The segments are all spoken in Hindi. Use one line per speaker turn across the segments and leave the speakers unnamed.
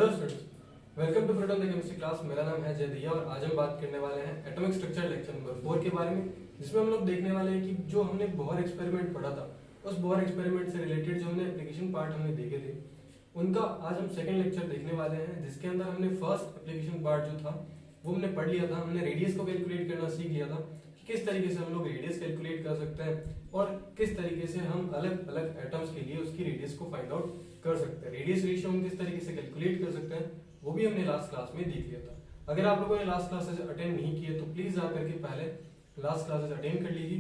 Hello students, welcome to Proton the chemistry class. मेरा नाम है जयदिया और आज हम बात करने वाले हैं एटॉमिक स्ट्रक्चर लेक्चर नंबर 4 के बारे में, जिसमें हम लोग देखने वाले हैं कि जो हमने बोहर एक्सपेरिमेंट पढ़ा था, उस बोहर एक्सपेरिमेंट से रिलेटेड जो हमने एप्लीकेशन पार्ट हमने देखे थे, उनका आज हम सेकंड लेक्चर देखने वाले हैं, जिसके अंदर हमने फर्स्ट एप्लीकेशन पार्ट जो था वो हमने पढ़ लिया था। हमने रेडियस को कैलकुलेट करना सीख लिया था कि किस तरीके से हम लोग रेडियस कैलकुलेट कर सकते हैं और किस तरीके से हम अलग अलग एटम्स के लिए उसकी रेडियस को फाइंड आउट कर सकते हैं। रेडियस रेशियो हम किस तरीके से कैलकुलेट कर सकते हैं वो भी हमने लास्ट क्लास में देख लिया था। अगर आप लोगों ने लास्ट क्लासेस अटेंड नहीं किए तो प्लीज आकर के पहले लास्ट क्लासेस अटेंड कर लीजिए,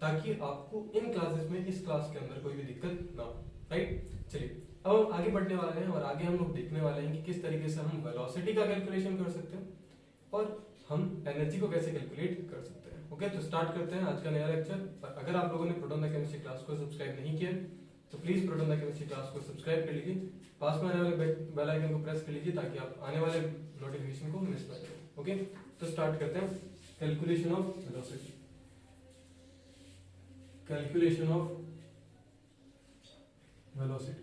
ताकि आपको इन क्लासेस में इस क्लास के अंदर कोई भी दिक्कत ना हो। राइट, चलिए अब हम आगे बढ़ने वाले हैं और आगे हम लोग देखने वाले हैं कि किस तरीके से हम वेलोसिटी का कैलकुलेशन कर सकते हैं और हम एनर्जी को कैसे कैलकुलेट कर सकते हैं। ओके, तो स्टार्ट करते हैं आज का नया लेक्चर। अगर आप लोगों ने प्रोटॉन द केमिस्ट्री क्लास को सब्सक्राइब नहीं किया तो please proton the chemistry class को सब्सक्राइब कर लीजिए, पास में आने वाले बेल आइकन को प्रेस कर लीजिए ताकि आप आने वाले नोटिफिकेशन को मिस ना करें। ओके, तो स्टार्ट करते हैं calculation of velocity. Calculation of velocity.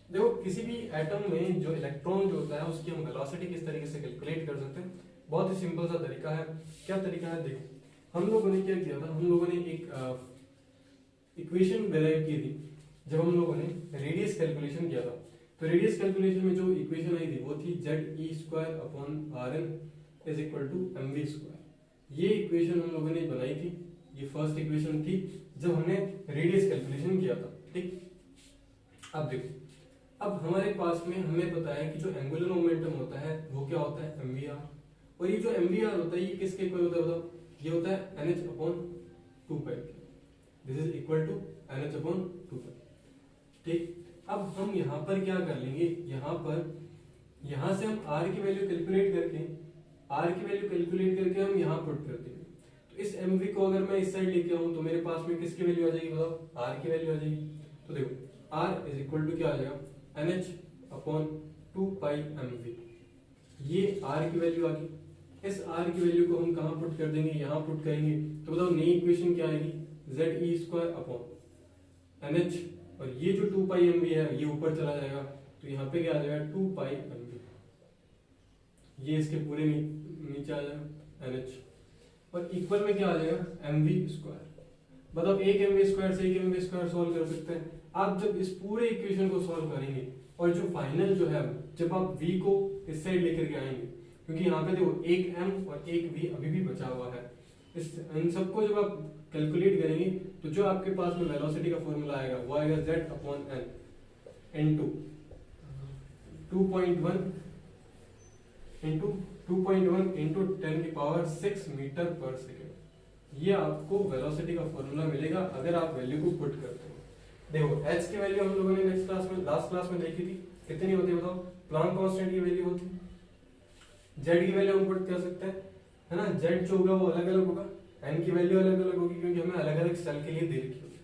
देखो, किसी भी एटम में जो इलेक्ट्रॉन जो होता है उसकी हम वेलोसिटी किस तरीके से कैलकुलेट कर सकते हैं। बहुत ही सिंपल सा तरीका है। क्या तरीका है, देखो हम लोगों ने क्या किया था, हम लोगों ने एक इक्वेशन डेराइव की थी जब हम लोगों ने रेडियस कैलकुलेशन किया था। तो रेडियस कैलकुलेशन में जो इक्वेशन आई थी वो थी ZE²/RN = mv²। ये इक्वेशन हम लोगों ने बनाई थी, ये फर्स्ट इक्वेशन थी जब हमने रेडियस कैलकुलेशन किया था। ठीक, अब देखो, अब हमारे पास में हमें पता है कि जो एंगुलर मोमेंटम होता है वो क्या होता है, mvr। और ये जो mvr होता है ये किसके इक्वल होता है बताओ, ये होता है NH/2π। This is equal to NH/2π। ठीक, अब हम यहाँ पर क्या कर लेंगे, यहाँ से हम r की वैल्यू कैलकुलेट करके हम यहाँ पुट कर देंगे। तो इस mv को अगर मैं इस साइड लेके आऊं तो मेरे पास में किसकी वैल्यू आ जाएगी बताओ, r की वैल्यू आ जाएगी। तो देखो r इज इक्वल टू क्या आ जाएगा, NH/2πmv। ये r की वैल्यू आ गई। इस r की वैल्यू को हम कहाँ पुट कर देंगे, यहाँ पुट करेंगे। तो बताओ नई इक्वेशन क्या आएगी, ZE²/NH, और ये जो 2πmv है ये ऊपर चला जाएगा तो यहाँ पे क्या आ जाएगा 2πmv। ये इसके पूरे नीचे आ जाएगा NH, और इक्वल में क्या आ जाएगा mv²। बताओ एक mv² से एक mv² सॉल्व कर सकते हैं। आप जब इस पूरे इक्वेशन को सॉल्व करेंगे और जो फाइनल जो है जब आप v को इस साइड लेकर के आएंगे, क्योंकि यहाँ पे देखो एक m और एक v अभी भी बचा हुआ है, इन सबको जब आप कैलकुलेट करेंगे तो जो आपके पास में वेलोसिटी का फॉर्मूला आएगा वो आएगा Z/n इनटू 2.1 इनटू 10⁶ मीटर पर सेकेंड। ये आपको वेलोसिटी का फॉर्मूला मिलेगा अगर आप वैल्यू को पुट करते हो। देखो h की वैल्यू हम लोगों ने लास्ट क्लास में देखी थी, कितनी होती है बताओ, प्लांक कांस्टेंट की वैल्यू होती है। z की वैल्यू हम पुट कर सकते हैं, है ना। z जो होगा वो अलग अलग होगा, n की वैल्यू अलग अलग होगी क्योंकि हमें अलग अलग सेल के लिए दे रखी होगी।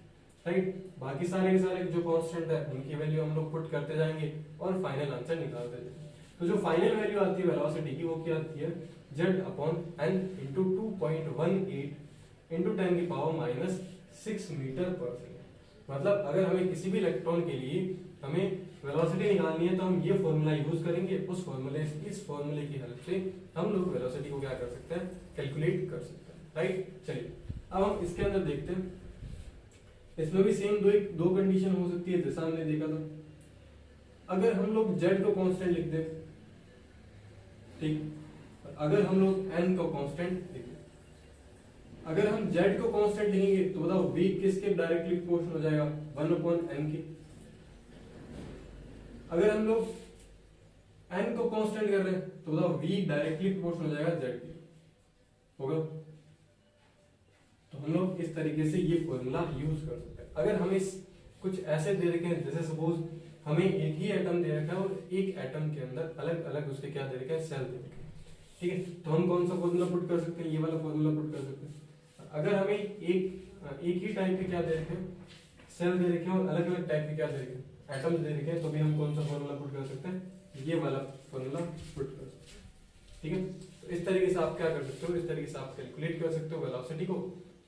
राइट, बाकी सारे के सारे जो कांस्टेंट है उनकी वैल्यू हम लोग पुट करते जाएंगे और फाइनल आंसर निकालते जाएंगे। तो जो फाइनल वैल्यू आती है वेलोसिटी की वो क्या आती है, Z/n इनटू 2.18 इनटू 10⁻⁶ मीटर पर सेकेंड। मतलब अगर हमें किसी भी इलेक्ट्रॉन के लिए हमें वेलोसिटी निकालनी है तो हम ये फॉर्मूला यूज करेंगे। इस फॉर्मूले की हेल्प से हम लोग वेलोसिटी को क्या कर सकते हैं, कैलकुलेट कर सकते हैं। राइट, चलिए अब हम इसके अंदर देखते हैं। इसमें भी सेम दो कंडीशन हो सकती है जैसा हमने देखा था। अगर हम लोग z को कांस्टेंट लिख दें, ठीक, अगर हम लोग n को कांस्टेंट लिख दें, अगर हम z को कांस्टेंट लिखेंगे तो बताओ v किसके डायरेक्टली प्रोपोर्शनल हो जाएगा, 1/n के। अगर हम लोग n को कांस्टेंट कर रहे हैं तो बताओ v डायरेक्टली प्रोपोर्शनल हो जाएगा z के, होगा। तो हम लोग इस तरीके से ये फॉर्मूला यूज कर सकते हैं। अगर हमें कुछ ऐसे दे रखे हैं, जैसे सपोज हमें एक ही एटम दे रखा है और एक एटम के अंदर अलग अलग उसके क्या दे रखे हैं, सेल दे रखे हैं। ठीक है, तो हम कौन सा फॉर्मूला पुट कर सकते हैं, ये वाला फॉर्मूला पुट कर सकते हैं। अगर हमें एक ही टाइप के क्या दे रखे हैं, सेल दे रखे हैं और अलग अलग टाइप के क्या दे रखे हैं, एटम्स दे रखे हैं, तो भी हम कौन सा फॉर्मूला पुट कर सकते हैं, ये वाला फॉर्मूला पुट कर सकते हैं। ठीक है, तो इस तरीके से आप क्या कर सकते हो, इस तरीके से आप कैलकुलेट कर सकते हो वेलोसिटी को।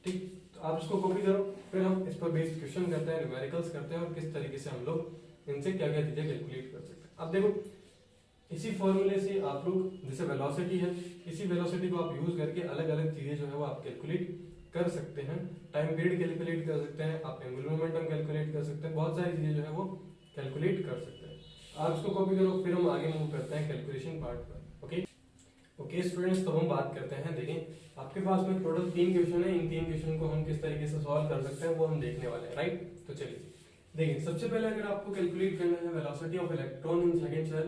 ठीक, तो आप इसको कॉपी करो, फिर हम इस पर बेस्ड क्वेश्चन करते हैं, न्यूमेरिकल्स करते हैं और किस तरीके से हम लोग इनसे क्या क्या चीजें कैलकुलेट कर सकते हैं। अब देखो इसी फॉर्मूले से आप लोग जैसे वेलोसिटी है, इसी वेलोसिटी को आप यूज करके अलग अलग चीजें जो है वो आप कैलकुलेट कर सकते हैं। टाइम पीरियड कैलकुलेट कर सकते हैं, आप एंगुलर मोमेंटम कैलकुलेट कर सकते हैं, बहुत सारी चीजें जो है वो कैलकुलेट कर सकते हैं। आप इसको कॉपी करो, फिर हम आगे मूव करते हैं कैलकुलेशन पार्ट पर। ओके स्टूडेंट्स, तो हम बात करते हैं, देखें आपके पास में टोटल 3 क्वेश्चन है, इन 3 क्वेश्चन को हम किस तरीके से सॉल्व कर सकते हैं वो हम देखने वाले हैं, राइट। तो चलिए देखिए, सबसे पहले अगर आपको कैलकुलेट करना है velocity of electron in second shell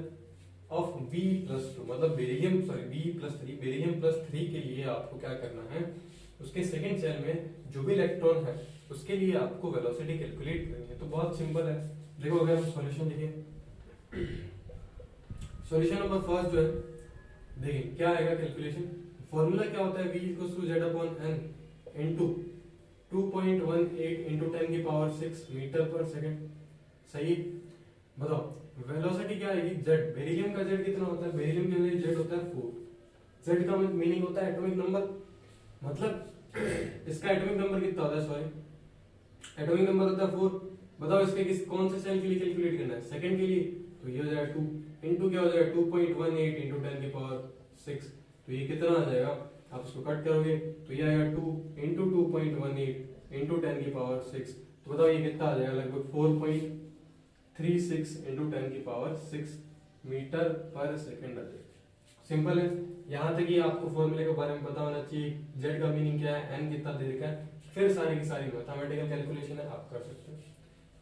of B+2 मतलब बेरिलियम B+3 बेरिलियम +3 के लिए आपको क्या करना है, उसके सेकंड सेल में जो भी इलेक्ट्रॉन है उसके लिए आपको वेलोसिटी कैलकुलेट करनी है। तो बहुत सिंपल है, देखो अगर हम सॉल्यूशन देखें, सॉल्यूशन नंबर फर्स्ट जो है देखिए क्या आएगा कैलकुलेशन, फॉर्मूला क्या होता है V=Z/n इनटू 2.18 इंटू 10⁻6 मीटर पर सेकंड। सही, बताओ वेलोसिटी क्या आएगी, Z, बेरिलियम का Z कितना होता है, बेरिलियम के लिए Z होता है 4, Z का मीनिंग होता है एटॉमिक नंबर, मतलब इसका एटॉमिक नंबर कितना होता है, सॉरी एटॉमिक नंबर होता है 4। बताओ इसके कौन से सेल के लिए कैलकुलेट करना है, सेकंड के लिए, तो ये हो जाएगा 2 इंटू क्या हो जाएगा 2.18 इंटू 10⁻6, तो ये कितना आ जाएगा, आप इसको कट करोगे तो ये आएगा 2 इंटू 2.18 इंटू 10⁻6, तो बताओ ये कितना आ जाएगा, लगभग 4.36 इंटू 10⁻6 मीटर पर सेकंड आ जाएगा। सिंपल है, यहाँ तक ही आपको फॉर्मूले के बारे में पता होना चाहिए, जेड का मीनिंग क्या है, एन कितना दे रखा है, फिर सारी की सारी मैथमेटिकल कैलकुलेशन है आप कर सकते हैं।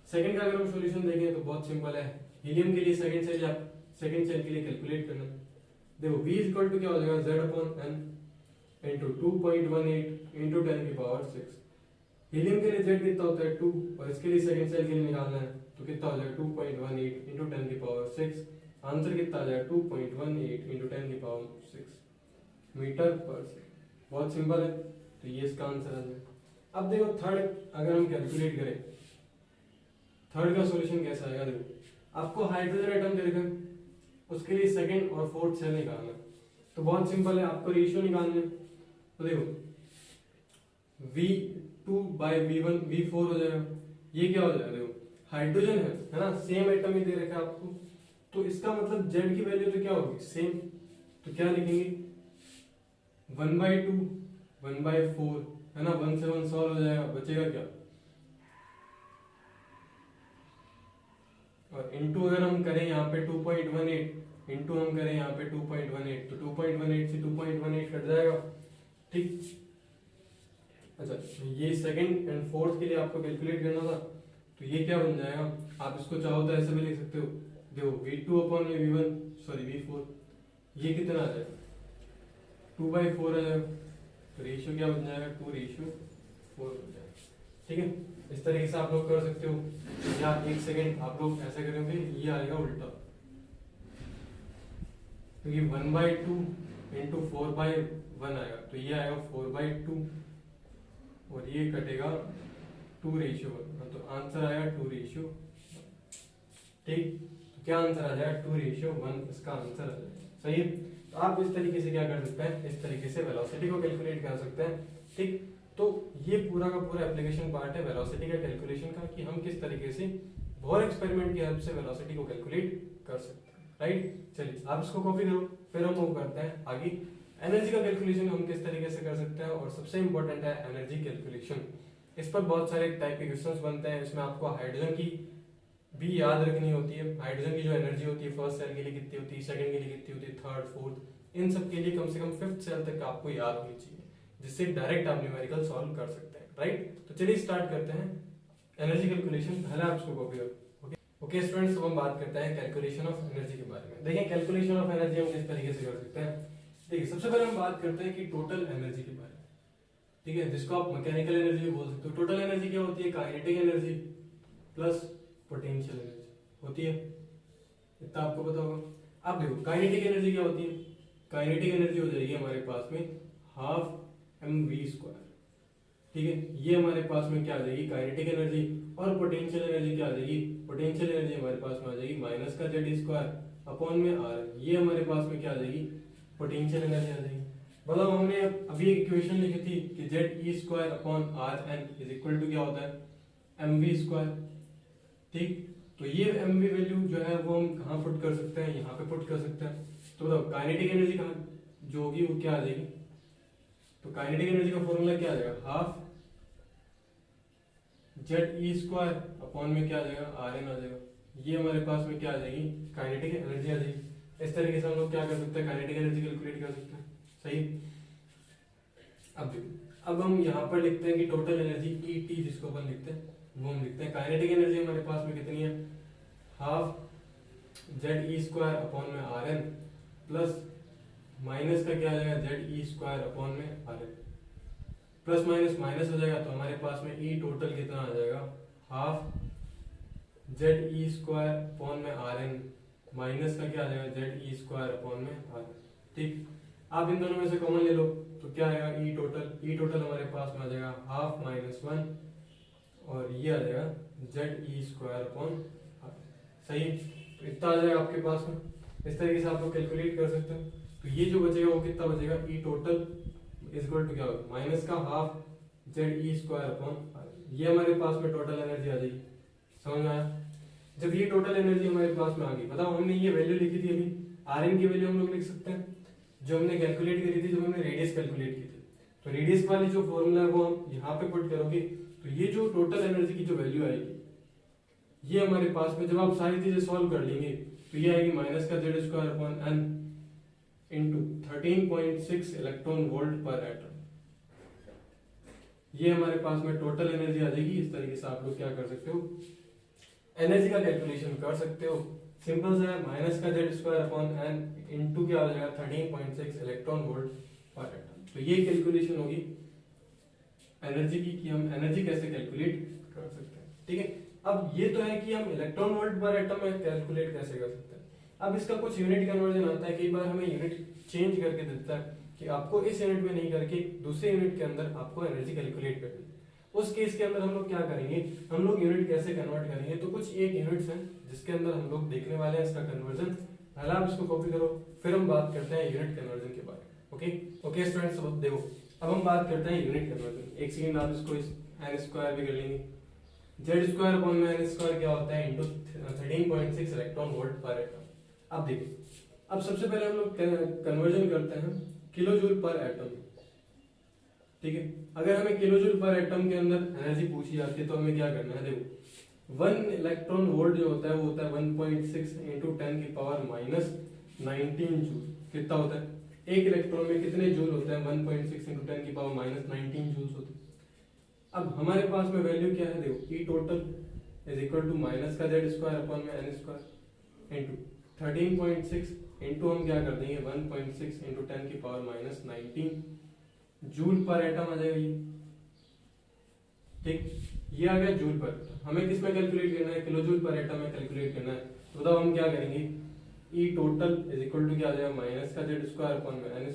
सेकंड का अगर हम सॉल्यूशन देखें तो बहुत सिंपल है, हीलियम के लिए सेकंड सेल आप सेकंड सेल के लिए कैलकुलेट करना है। देखो V इक्वल टू क्या हो जाएगा Z/n इंटू 2.18 इंटू 10⁻6, हीलियम के लिए Z कितना होता है 2 और इसके लिए सेकंड सेल के लिए निकालना है तो कितना हो जाएगा 2.18 इंटू 10⁻6, आंसर कितना आ जाएगा 2.18 इंटू 10⁻6 मीटर पर सेकंड। बहुत सिंपल है, तो ये इसका आंसर आ जाएगा। अब देखो थर्ड अगर हम कैलकुलेट करें, थर्ड का सॉल्यूशन कैसा आएगा, देखो आपको हाइड्रोजन एटम दे रखा है, उसके लिए सेकंड और फोर्थ सेल निकालना है, तो बहुत सिंपल है, आपको रेशियो निकालना है। तो देखो V2/V1 V4 हो जाएगा, ये क्या हो जाएगा, देखो हाइड्रोजन है ना, सेम एटम ही दे रखा है आपको, तो इसका मतलब Z की वैल्यू तो क्या होगी सेम, तो क्या लिखेंगे 1/2 1/4 है ना, 1 से 1 सॉल्व हो जाएगा, बचेगा क्या, और इनटू अगर हम करें यहाँ पे 2.18 इनटू हम करें यहाँ पे 2.18 तो 2.18 से 2.18 कट जाएगा, ठीक। अच्छा ये सेकंड एंड फोर्थ के लिए आपको कैलकुलेट करना था, तो ये क्या बन जाएगा, आप इसको चाहो तो ऐसे भी लिख सकते हो, देखो V2/V1 सॉरी V4, ये कितना आ जाएगा 2/4 आ जाएगा, तो रेशियो क्या बन जाएगा 2:4 हो जाएगा, ठीक है। इस तरीके से आप लोग कर सकते हो, या एक सेकंड आप लोग ऐसे करेंगे, ये आएगा उल्टा, क्योंकि 1/2 इंटू 4/1 आएगा, तो ये आएगा 4/2 और ये कटेगा 2:1, तो आंसर आएगा 2:1, ठीक। तो क्या आंसर आ जाएगा 2:1, इसका आंसर आ जाएगा, सही है। तो आप इस तरीके से क्या कर सकते हैं, इस तरीके से वेलोसिटी को कैलकुलेट कर सकते हैं, ठीक। तो ये पूरा का पूरा एप्लीकेशन पार्ट है वेलोसिटी का कैलकुलेशन का, कि हम किस तरीके से बोर एक्सपेरिमेंट की हेल्प से वेलोसिटी को कैलकुलेट कर सकते हैं, राइट। चलिए आप इसको कॉपी करो, फिर हम मूव करते हैं आगे। एनर्जी का कैलकुलेशन हम किस तरीके से कर सकते हैं, और सबसे इंपॉर्टेंट है एनर्जी कैलकुलेशन। इस पर बहुत सारे टाइप के क्वेश्चंस बनते हैं, इसमें आपको हाइड्रोजन की भी याद रखनी होती है, हाइड्रोजन की जो एनर्जी होती है फर्स्ट सेल के लिए कितनी होती है, सेकंड के लिए कितनी होती है, थर्ड फोर्थ, इन सब के लिए कम से कम 5th सेल तक आपको याद होनी चाहिए, जिससे डायरेक्ट आप न्यूमेरिकल सॉल्व कर सकते हैं, राइट। तो चलिए स्टार्ट करते हैं एनर्जी कैलकुलेशन, पहले आप इसको कॉपी करो। ओके स्टूडेंट्स, तो हम बात करते हैं कैलकुलेशन ऑफ एनर्जी के बारे में। देखिए कैलकुलेशन ऑफ एनर्जी हम किस तरीके से कर सकते हैं, देखिए सबसे पहले हम बात करते हैं कि टोटल एनर्जी के बारे में, ठीक है, जिसको आप मैकेनिकल एनर्जी बोल सकते हो। टोटल एनर्जी क्या होती है, kinetic energy plus potential energy होती है, इतना आपको पता होगा। अब देखो काइनेटिक एनर्जी क्या होती है, काइनेटिक एनर्जी हो जाएगी हमारे पास में 12mv², ठीक है, ये हमारे पास में क्या आ जाएगी काइनेटिक एनर्जी, और पोटेंशियल एनर्जी क्या आ जाएगी, पोटेंशियल एनर्जी हमारे पास में आ जाएगी माइनस का Z² अपॉन में R, ये हमारे पास में क्या आ जाएगी पोटेंशियल एनर्जी आ जाएगी। मतलब हमने अभी एक इक्वेशन लिखी थी कि Z⁴/Rn इज इक्वल टू क्या होता है mv²। ठीक, तो ये mv वैल्यू जो है वो हम कहाँ पुट कर सकते हैं, यहाँ पे पुट कर सकते हैं। तो बताओ काइनेटिक एनर्जी कहाँ जो होगी वो क्या आ जाएगी, तो काइनेटिक एनर्जी का फॉर्मूला क्या आ जाएगा, हाफ ZE² में क्या आ जाएगा Rn आ जाएगा। ये हमारे पास में क्या आ जाएगी, काइनेटिक एनर्जी आ जाएगी। इस तरीके से हम लोग क्या कर सकते हैं, काइनेटिक एनर्जी कैलकुलेट कर सकते हैं। सही, अब हम यहाँ पर लिखते हैं कि टोटल एनर्जी ET जिसको अपन लिखते हैं वो हम लिखते हैं। काइनेटिक एनर्जी हमारे पास में कितनी है, हाफ ZE² में Rn प्लस माइनस का क्या आ जाएगा ZE² में Rn, प्लस माइनस माइनस हो जाएगा तो हमारे पास में E टोटल कितना आ जाएगा, हाफ ZE² में Rn माइनस का क्या आ जाएगा ZE² में Rn। ठीक, आप इन दोनों में से कॉमन ले लो तो क्या आएगा E टोटल हमारे पास में आ जाएगा हाफ -1 और ये आ जाएगा ZE²। सही, तो इतना आ जाएगा आपके पास में। इस तरीके से आप लोग कैलकुलेट कर सकते हैं। तो ये जो बचेगा वो कितना बचेगा, E total is equal to क्या होगा, माइनस का हाफ ZE²। ये हमारे पास में टोटल एनर्जी आ जाएगी। समझ में आया? जब ये टोटल एनर्जी हमारे पास में आ गई, बताओ हमने ये वैल्यू लिखी थी अभी, Rn की वैल्यू हम लोग लिख सकते हैं जो हमने कैलकुलेट करी थी, जब हमने रेडियस कैलकुलेट की थी। तो रेडियस वाली जो फॉर्मूला है वो हम यहाँ पे पुट करोगे तो ये जो टोटल एनर्जी की जो वैल्यू आएगी ये हमारे पास में, जब आप सारी चीजें सॉल्व कर लेंगे तो ये आएगी माइनस का Z² इंटू 13.6 इलेक्ट्रॉन वोल्ट पर एटम। ये हमारे पास में टोटल एनर्जी आ जाएगी। इस तरीके से आप लोग क्या कर सकते हो, एनर्जी का कैलकुलेशन कर सकते हो। सिंपल सा है, माइनस का Z² इंटू क्या हो जाएगा 13.6 इलेक्ट्रॉन वोल्ट पर एटम। तो ये कैलकुलेशन होगी एनर्जी की कि हम एनर्जी कैसे कैलकुलेट कर सकते हैं। ठीक है, अब ये तो है कि हम इलेक्ट्रॉन वोल्ट पर एटम में कैलकुलेट कैसे कर सकते हैं। अब इसका कुछ यूनिट कन्वर्जन आता है, कई बार हमें यूनिट चेंज करके देता है कि आपको इस यूनिट में नहीं करके दूसरे यूनिट के अंदर आपको एनर्जी कैलकुलेट करनी है। उस केस के अंदर हम लोग क्या करेंगे, हम लोग यूनिट कैसे कन्वर्ट करेंगे, तो कुछ एक यूनिट्स हैं जिसके अंदर हम लोग देखने वाले हैं इसका कन्वर्जन। पहले आप इसको कॉपी करो, फिर हम बात करते हैं यूनिट कन्वर्जन के बारे में। ओके स्टूडेंट्स, अब देखो अब हम बात करते हैं यूनिट कन्वर्जन। एक सेकंड आप इसको n² भी कर लेंगे। Z² में n² क्या होता है, इंटू 13.6 इलेक्ट्रॉन वोल्ट पर एटम। अब देखिए, अब सबसे पहले हम लोग कन्वर्जन करते हैं किलो जूल पर एटम। ठीक है, अगर हमें किलो जूल पर एटम के अंदर एनर्जी पूछी जाती है तो हमें क्या करना है, देखो 1 इलेक्ट्रॉन वोल्ट जो होता है वो होता है 1.6 इंटू 10⁻19 जूल। कितना होता है, एक इलेक्ट्रॉन में कितने जूल होते हैं, 1.6 इंटू 10⁻19 जूल होते हैं। अब हमारे पास में वैल्यू क्या है, देखो E total is equal to minus का Z² में n² इंटू 13.6 इंटू हम क्या कर देंगे 1.6 इंटू 10⁻19 जूल पर एटम आ जाएगा ये। ठीक, ये आ गया जूल पर। हमें किस में कैलकुलेट करना है, किलो जूल पर एटम में कैलकुलेट करना है। तो बताओ हम क्या करेंगे, E total is equal to क्या आ जाएगा, माइनस का Z² में n²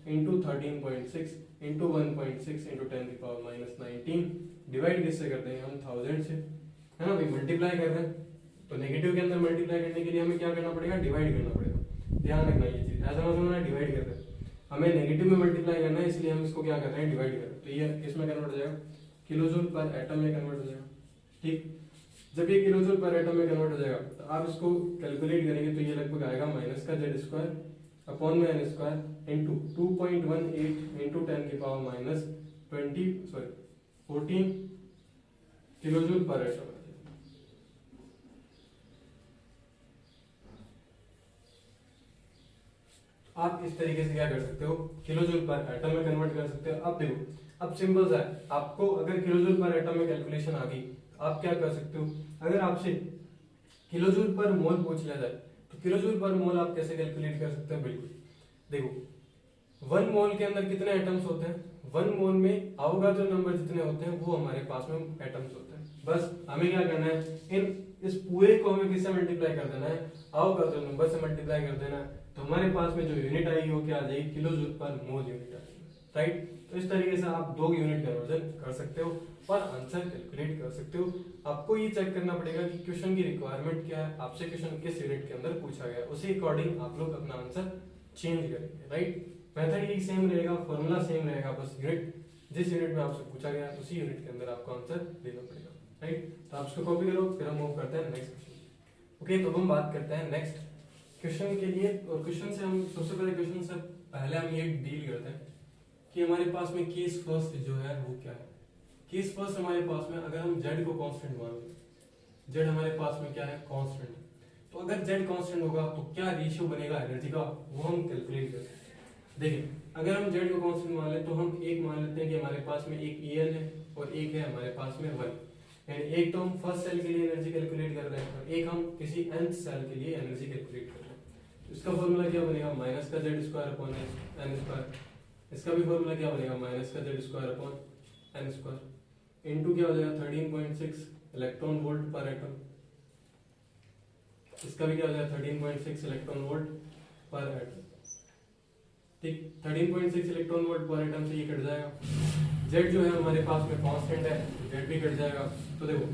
into 13.6 into 1.6 into 10⁻19 divide किससे करते हैं हम, 1000 से, है ना भाई, मल्टीप्लाई कर रहे हैं। तो नेगेटिव के अंदर मल्टीप्लाई करने के लिए हमें क्या करना पड़ेगा, डिवाइड करना पड़ेगा। ध्यान रखना ये चीज, ऐसा मत समझना डिवाइड कर रहे हैं, हमें नेगेटिव में मल्टीप्लाई करना है, इसलिए हम इसको क्या कर रहे हैं, डिवाइड कर रहे हैं। तो ये किसमें कन्वर्ट हो जाएगा, किलो जूल पर एटम में कन्वर्ट हो जाएगा। ठीक, जब ये किलो जूल पर एटम में कन्वर्ट हो जाएगा तो आप इसको कैलकुलेट करेंगे तो ये लगभग आएगा माइनस का Z² में n² into 2.18 into 10⁻14 kilo joule per atom. आप इस तरीके से क्या कर सकते हो, किलो जूल पर एटम में कन्वर्ट कर सकते हो। अब देखो, अब सिंपल सा है, आपको अगर किलो जूल पर एटम में कैलकुलेशन आ गई तो आप क्या कर सकते हो, अगर आपसे किलो जूल पर मोल पूछ लिया जाए तो किलो जूल पर मोल आप कैसे कैलकुलेट कर सकते हैं। बिल्कुल देखो, 1 मोल के अंदर कितने एटम्स होते हैं, 1 मोल में अवोगाद्रो नंबर जितने होते हैं वो हमारे पास में एटम्स होते हैं। बस हमें क्या करना है, इस पूरे को हमें किससे मल्टीप्लाई कर देना है, अवोगाद्रो नंबर से मल्टीप्लाई कर देना है। तो हमारे पास में जो यूनिट आएगी वो क्या आ जाएगी, किलो जूल पर मोल यूनिट आएगी। राइट, तो इस तरीके से आप 2 यूनिट कन्वर्जन कर सकते हो और आंसर कैलकुलेट कर सकते हो। आपको ये चेक करना पड़ेगा कि क्वेश्चन की रिक्वायरमेंट क्या है, आपसे क्वेश्चन किस यूनिट के अंदर पूछा गया, उसी अकॉर्डिंग आप लोग अपना आंसर चेंज करेंगे। राइट, मेथड ही सेम रहेगा, फॉर्मूला सेम रहेगा, बस यूनिट जिस यूनिट में आपसे पूछा गया उसी यूनिट के अंदर आपको आंसर देना पड़ेगा, राइट। तो आप इसको कॉपी करो, फिर हम मूव करते हैं नेक्स्ट क्वेश्चन। ओके, तो हम बात करते हैं नेक्स्ट क्वेश्चन के लिए। और क्वेश्चन से हम सबसे पहले क्वेश्चन से पहले हम ये डील करते हैं कि हमारे पास में केस फर्स्ट जो है वो क्या है। केस फर्स्ट हमारे पास में अगर हम z को कांस्टेंट मान लें, z हमारे पास में क्या है, कांस्टेंट। तो अगर z कांस्टेंट होगा तो क्या रेशियो बनेगा एनर्जी का, वो हम कैलकुलेट कर सकते हैं। देखिए, अगर हम z को कांस्टेंट मान लें तो हम एक मान लेते हैं कि हमारे पास में एक En है और एक है हमारे पास में 1, यानी एक तो हम फर्स्ट सेल के लिए एनर्जी कैलकुलेट कर रहे हैं और एक हम किसी nth सेल के लिए एनर्जी कैलकुलेट कर रहे हैं। तो इसका फॉर्मूला क्या बनेगा, माइनस का z square upon n square. इसका भी फॉर्मूला क्या बनेगा, माइनस का z square upon n square into क्या हो जाएगा 13.6 इलेक्ट्रॉन वोल्ट पर एटम। इसका भी क्या हो जाएगा 13.6 इलेक्ट्रॉन वोल्ट पर एटम, ठीक। 13.6 इलेक्ट्रॉन वोल्ट पर एटम से ये कट जाएगा, z जो है हमारे पास में कांस्टेंट है, z भी कट जाएगा। तो देखो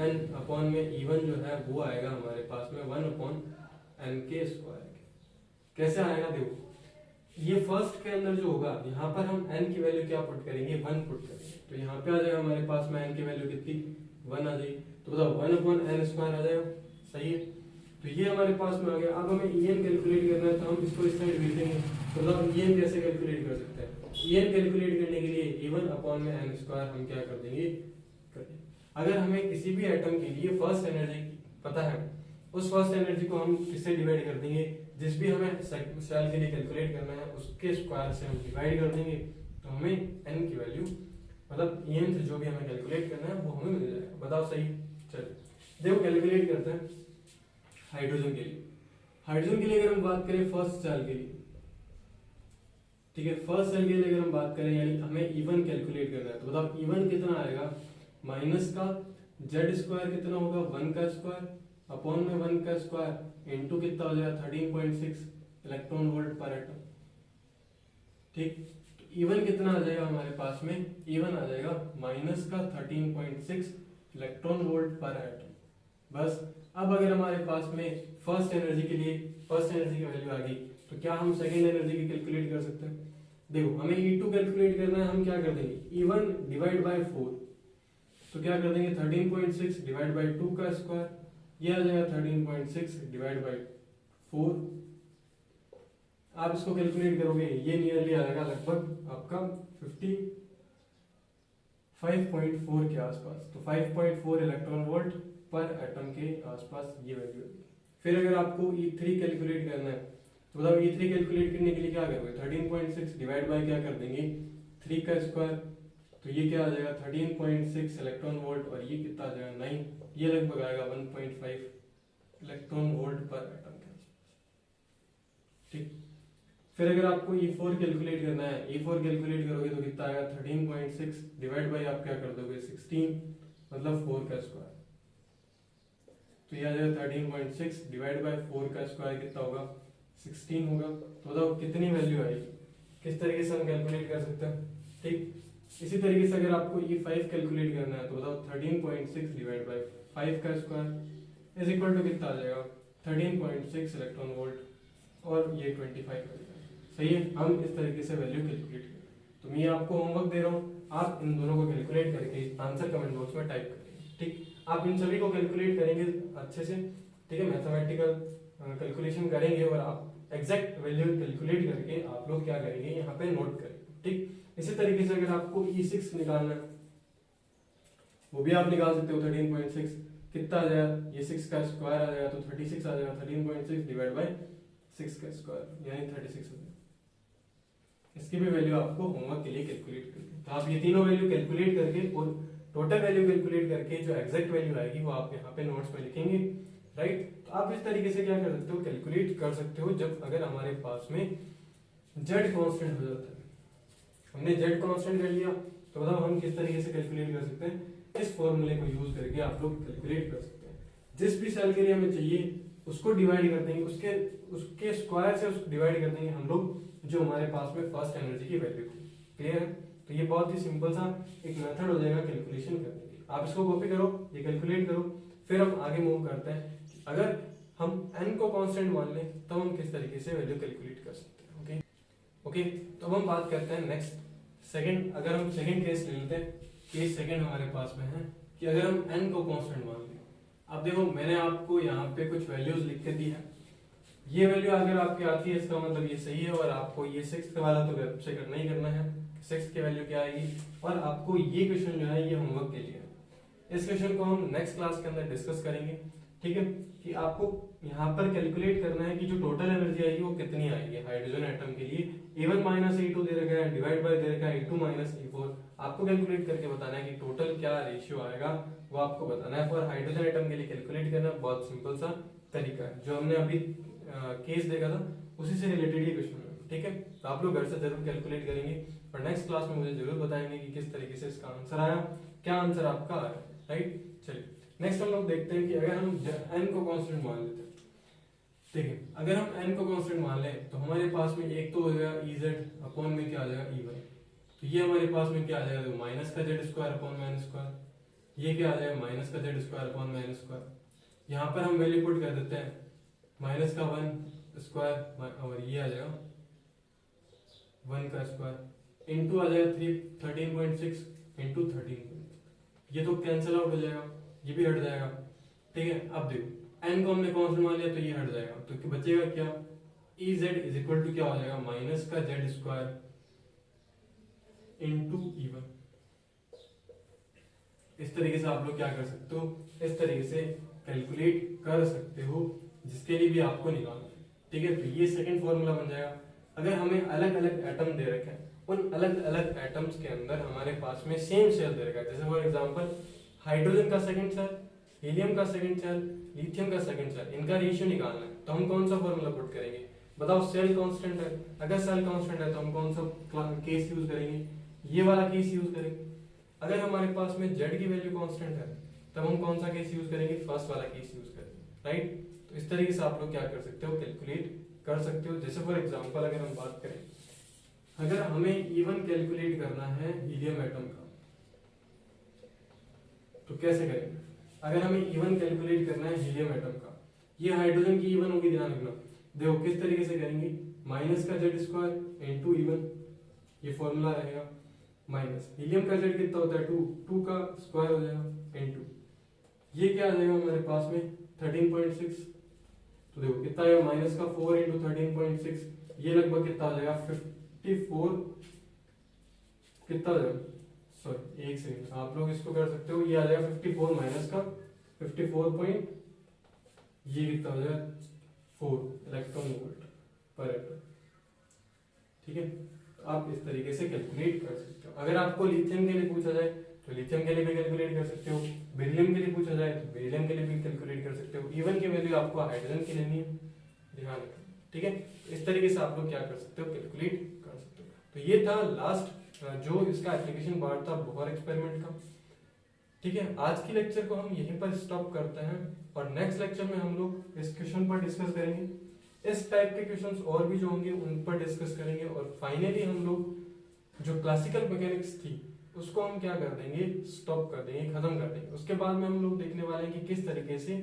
En अपॉन में E1 जो है वो आएगा हमारे पास में 1 अपॉन n के स्क्वायर। कैसे आएगा, देखो ये फर्स्ट के अंदर जो होगा यहाँ पर हम n की वैल्यू क्या पुट करेंगे, 1 पुट करेंगे। तो यहाँ पे आ जाएगा हमारे पास में n की वैल्यू कितनी, 1 आ जाएगी। तो बताओ 1 अपॉन n स्क्वायर आ जाएगा, सही है। तो ये हमारे पास में आ गया। अब हमें En कैलकुलेट करना है तो हम इसको इस साइड भेजेंगे। तो बताओ En कैसे कैलकुलेट कर सकते हैं। En कैलकुलेट करने के लिए E1 अपॉन में n स्क्वायर हम क्या कर देंगे, अगर हमें किसी भी एटम के लिए फर्स्ट एनर्जी पता है, उस फर्स्ट एनर्जी को हम किससे डिवाइड कर देंगे, जिस भी हमें सेल के लिए कैलकुलेट करना है उसके स्क्वायर से हम डिवाइड कर देंगे। तो हमें n की वैल्यू मतलब En से जो भी हमें कैलकुलेट करना है वो हमें मिल जाएगा। बताओ सही। चलिए देखो कैलकुलेट करते हैं हाइड्रोजन के लिए। हाइड्रोजन के लिए अगर हम बात करें फर्स्ट सेल के लिए, ठीक है, फर्स्ट सेल के लिए अगर हम बात करें यानी हमें E1 कैलकुलेट करना है। तो बताओ E1 कितना आएगा, माइनस का z स्क्वायर कितना होगा, 1 का स्क्वायर अपॉन में 1 का स्क्वायर इनटू कितना हो जाएगा 13.6 इलेक्ट्रॉन वोल्ट पर एटम, ठीक। तो E1 कितना आ जाएगा हमारे पास में, E1 आ जाएगा माइनस का 13.6 इलेक्ट्रॉन वोल्ट पर एटम। बस अब अगर हमारे पास में फर्स्ट एनर्जी के लिए फर्स्ट एनर्जी की वैल्यू आ गई तो क्या हम सेकेंड एनर्जी की कैलकुलेट कर सकते हैं। देखो हमें E2 कैलकुलेट करना है, हम क्या कर देंगे E1 डिवाइड बाय 4। तो क्या कर देंगे 13.6 डिवाइड बाय 2 का स्क्वायर, ये आ जाएगा 13.6 डिवाइड बाय 4। आप इसको कैलकुलेट करोगे ये नियरली आएगा लगभग आपका 55.4 के आसपास। तो 5.4 इलेक्ट्रॉन वोल्ट पर एटम के आसपास ये वैल्यू है। फिर अगर आपको E3 कैलकुलेट करना है तो बताओ E3 कैलकुलेट करने के लिए क्या करोगे, 13.6 डिवाइड बाय क्या कर देंगे 3 का स्क्वायर। तो ये क्या आ जाएगा 13.6 इलेक्ट्रॉन वोल्ट और ये कितना आ जाएगा 9, ये लगभग आएगा 1.5 इलेक्ट्रॉन वोल्ट पर एटम के आसपास, ठीक। फिर अगर आपको E4 कैलकुलेट करना है, E4 कैलकुलेट करोगे तो कितना आएगा 13.6 डिवाइड बाय आप क्या कर दोगे 16 मतलब 4 का स्क्वायर। तो ये आ जाएगा 13.6 डिवाइड बाय 4 का स्क्वायर कितना होगा 16 होगा। तो बताओ कितनी वैल्यू आएगी, किस तरीके से हम कैलकुलेट कर सकते हैं, ठीक। इसी तरीके से अगर आपको E5 कैलकुलेट करना है तो बताओ 13.6 डिवाइड बाय 5 का स्क्वायर इज इक्वल टू कितना आ जाएगा 13.6 इलेक्ट्रॉन वोल्ट और ये 25 आ जाएगा, सही है। हम इस तरीके से वैल्यू कैलकुलेट करें। तो मैं आपको होमवर्क दे रहा हूँ, आप इन दोनों को कैलकुलेट करके आंसर कमेंट बॉक्स में टाइप करेंगे, ठीक। आप इन सभी को कैलकुलेट करेंगे अच्छे से, ठीक है, मैथमेटिकल कैलकुलेशन करेंगे और आप एग्जैक्ट वैल्यू कैलकुलेट करके आप लोग क्या करेंगे यहाँ पे नोट करेंगे, ठीक। इसी तरीके से अगर आपको E6 निकालना है वो भी आप निकाल सकते हो। 13.6 कितना आ जाएगा, ये 6 का स्क्वायर आ जाएगा तो 36 आ जाएगा। 13.6 डिवाइड बाय 6 का स्क्वायर यानी 36 हो जाएगा। इसकी भी वैल्यू आपको होमवर्क के लिए कैलकुलेट करनी है। तो आप ये तीनों वैल्यू कैलकुलेट करके और टोटल वैल्यू कैलकुलेट करके जो एग्जैक्ट वैल्यू आएगी वो आप यहाँ पे नोट्स में लिखेंगे, राइट। तो आप इस तरीके से क्या कर सकते हो, कैलकुलेट कर सकते हो जब अगर हमारे पास में z कांस्टेंट हो जाता है। हमने z कांस्टेंट कर लिया तो बताओ हम किस तरीके से कैलकुलेट कर सकते हैं, इस फॉर्मूले को यूज करके आप लोग कैलकुलेट कर सकते हैं। जिस भी सेल के लिए हमें चाहिए उसको डिवाइड कर देंगे, उसके स्क्वायर से उसको डिवाइड कर देंगे हम लोग जो हमारे पास में फर्स्ट एनर्जी की वैल्यू थी। क्लियर है। तो ये बहुत ही सिंपल सा एक मेथड हो जाएगा कैलकुलेशन करने की। आप इसको कॉपी करो, ये कैलकुलेट करो, फिर हम आगे मूव करते हैं। अगर हम n को कांस्टेंट मान लें तो हम किस तरीके से वैल्यू कैलकुलेट कर सकते हैं। ओके, ओके, तो अब हम बात करते हैं नेक्स्ट सेकंड। अगर हम सेकंड केस ले लेते हैं, केस सेकंड हमारे पास में है कि अगर हम n को कांस्टेंट मान लें। अब देखो मैंने आपको यहाँ पे कुछ वैल्यूज लिख के दी है, ये वैल्यू अगर आपकी आती है इसका मतलब ये सही है, और आपको ये सिक्स्थ वाला तो वेब से करना ही करना है, सिक्स्थ की वैल्यू क्या आएगी। और आपको ये क्वेश्चन जो है ये होमवर्क के लिए है। इस क्वेश्चन को हम नेक्स्ट क्लास के अंदर डिस्कस करेंगे, ठीक है, कि आपको यहाँ पर कैलकुलेट करना है कि जो टोटल एनर्जी आएगी वो कितनी आएगी हाइड्रोजन एटम के लिए। E1 माइनस E2 दे रखा है, डिवाइड बाय दे रखा है E2 माइनस E4। आपको कैलकुलेट करके बताना है कि टोटल क्या रेशियो आएगा, वो आपको बताना है। फॉर हाइड्रोजन एटम के लिए कैलकुलेट करना बहुत सिंपल सा तरीका है, जो हमने अभी केस देखा था उसी से रिलेटेड ही क्वेश्चन है, ठीक है। तो आप लोग घर से जरूर कैलकुलेट करेंगे और नेक्स्ट क्लास में मुझे जरूर बताएंगे कि किस तरीके से इसका आंसर आया, क्या आंसर आपका आया, राइट। चलिए नेक्स्ट हम लोग देखते हैं कि अगर हम n को कांस्टेंट मान लेते हैं, ठीक है, अगर हम n को कांस्टेंट मान लें तो हमारे पास में एक तो हो जाएगा Ez अपॉन में क्या आ जाएगा E1, तो ये हमारे पास में क्या आ जाएगा, तो माइनस का जेड स्क्वायर अपॉन में एन स्क्वायर, ये क्या आ जाएगा माइनस का जेड स्क्वायर अपॉन में एन स्क्वायर। यहाँ पर हम वैल्यू पुट कर देते हैं माइनस का 1 स्क्वायर और ये आ जाएगा 1 का स्क्वायर इंटू आ जाएगा 13.6 इंटू 13, ये तो कैंसिल आउट हो जाएगा, ये भी हट जाएगा, ठीक है। अब देखो n को हमने कांस्टेंट मान लिया तो ये हट जाएगा, तो बचेगा क्या, Ez इज इक्वल टू क्या हो जाएगा माइनस का जेड स्क्वायर इंटू E1। इस तरीके से आप लोग क्या कर सकते हो, इस तरीके से कैलकुलेट कर सकते हो, जिसके लिए भी आपको निकालना है, ठीक है। तो ये सेकंड फॉर्मूला बन जाएगा। अगर हमें अलग अलग एटम दे रखे हैं, उन अलग अलग एटम्स के अंदर हमारे पास में सेम शेल दे रखा है, जैसे फॉर एग्जांपल हाइड्रोजन का सेकंड शेल, हीलियम का सेकंड शेल, लिथियम का सेकंड शेल, इनका रेशियो निकालना है। तो हम कौन सा फॉर्मूला पुट करेंगे, बताओ। सेल कांस्टेंट है, अगर सेल कांस्टेंट है तो हम कौन सा केस यूज करेंगे, ये वाला केस यूज करेंगे। अगर हमारे पास में z की वैल्यू कांस्टेंट है तब हम कौन सा केस यूज करेंगे, फर्स्ट वाला केस यूज करेंगे, राइट। तो इस तरीके से आप लोग क्या कर सकते हो, कैलकुलेट कर सकते हो। जैसे फॉर एग्जांपल अगर हम बात करें, अगर हमें E1 कैलकुलेट करना है हीलियम एटम का, तो कैसे करेंगे। अगर हमें E1 कैलकुलेट करना है हीलियम एटम का, ये हाइड्रोजन की E1 होगी, ध्यान रखना। देखो किस तरीके से करेंगे, माइनस का जेड स्क्वायर इंटू E1, ये फॉर्मूला रहेगा। माइनस हीलियम का जेड कितना होता है 2 का स्क्वायर हो जाएगा इंटू ये क्या आ जाएगा हमारे पास में 13.6, तो देखो कितना आएगा माइनस का 4 इंटू 13.6, ये लगभग कितना आ जाएगा 54, कितना आ जाएगा, सॉरी एक सेकंड, आप लोग इसको कर सकते हो, ये आ जाएगा 54 माइनस का 54 पॉइंट, ये कितना हो जाएगा 4 इलेक्ट्रॉन वोल्ट पर एटम, ठीक है। तो आप इस तरीके से कैलकुलेट कर सकते हो। अगर आपको लिथियम के लिए पूछा जाए तो लिथियम के लिए भी कैलकुलेट कर सकते हो, बेरिलियम के लिए पूछा जाए तो बेरिलियम के लिए भी कैलकुलेट कर सकते हो। E1 की वैल्यू आपको हाइड्रोजन की लेनी है, ध्यान रखना, ठीक है। इस तरीके से आप लोग क्या कर सकते हो, कैलकुलेट कर सकते हो। तो ये था लास्ट जो इसका एप्लीकेशन पार्ट था बोहर एक्सपेरिमेंट का, ठीक है। आज की लेक्चर को हम यहीं पर स्टॉप करते हैं और नेक्स्ट लेक्चर में हम लोग इस क्वेश्चन पर डिस्कस करेंगे। इस टाइप के क्वेश्चंस और भी जो होंगे उन पर डिस्कस करेंगे और फाइनली हम लोग जो क्लासिकल मैकेनिक्स थी उसको हम क्या कर देंगे, स्टॉप कर देंगे, खत्म कर देंगे। उसके बाद में हम लोग देखने वाले हैं कि किस तरीके से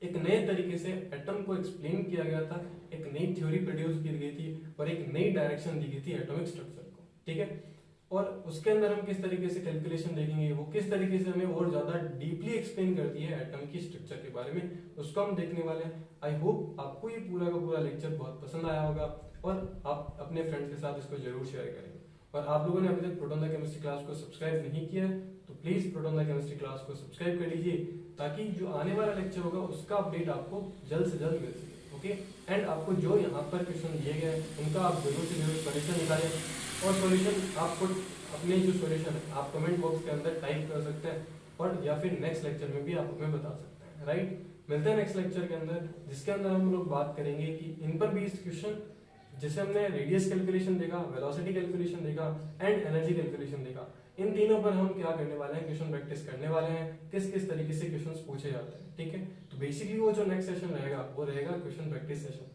एक नए तरीके से एटम को एक्सप्लेन किया गया था, एक नई थ्योरी प्रोड्यूस की गई थी और एक नई डायरेक्शन दी गई थी एटॉमिक स्ट्रक्चर को, ठीक है। और उसके अंदर हम किस तरीके से कैलकुलेशन देखेंगे, वो किस तरीके से हमें और ज्यादा डीपली एक्सप्लेन करती है एटम की स्ट्रक्चर के बारे में, उसको हम देखने वाले हैं। आई होप आपको ये पूरा का पूरा लेक्चर बहुत पसंद आया होगा और आप अपने फ्रेंड्स के साथ इसको जरूर शेयर करेंगे। और आप लोगों ने अभी तक प्रोटॉन द केमिस्ट्री क्लास को सब्सक्राइब नहीं किया है तो please proton the chemistry class को सब्सक्राइब कर लीजिए, ताकि जो आने वाला लेक्चर होगा उसका अपडेट आपको जल्द से जल्द मिल सके, ओके। एंड आपको जो यहाँ पर क्वेश्चन दिए गए उनका आप जरूर से जरूर सोल्यूशन निकालें और सोल्यूशन आपको अपने जो सोल्यूशन है आप कमेंट बॉक्स के अंदर टाइप कर सकते हैं और या फिर नेक्स्ट लेक्चर में भी आप हमें बता सकते हैं, राइट। मिलते हैं नेक्स्ट लेक्चर के अंदर, जिसके अंदर हम लोग बात करेंगे कि इन पर बेस्ड क्वेश्चन, जैसे हमने रेडियस कैलकुलेशन देखा, वेलोसिटी कैलकुलेशन देखा एंड एनर्जी कैलकुलेशन देखा, इन तीनों पर हम क्या करने वाले हैं, क्वेश्चन प्रैक्टिस करने वाले हैं, किस किस तरीके से क्वेश्चंस पूछे जाते हैं, ठीक है। तो बेसिकली वो जो नेक्स्ट सेशन रहेगा वो रहेगा क्वेश्चन प्रैक्टिस सेशन।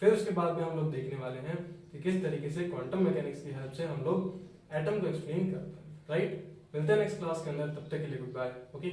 फिर उसके बाद में हम लोग देखने वाले हैं कि किस तरीके से क्वांटम मैकेनिक्स की हेल्प से हम लोग एटम को एक्सप्लेन करते हैं, राइट। मिलते हैं नेक्स्ट क्लास के अंदर, तब तक के लिए गुड बाय, ओके।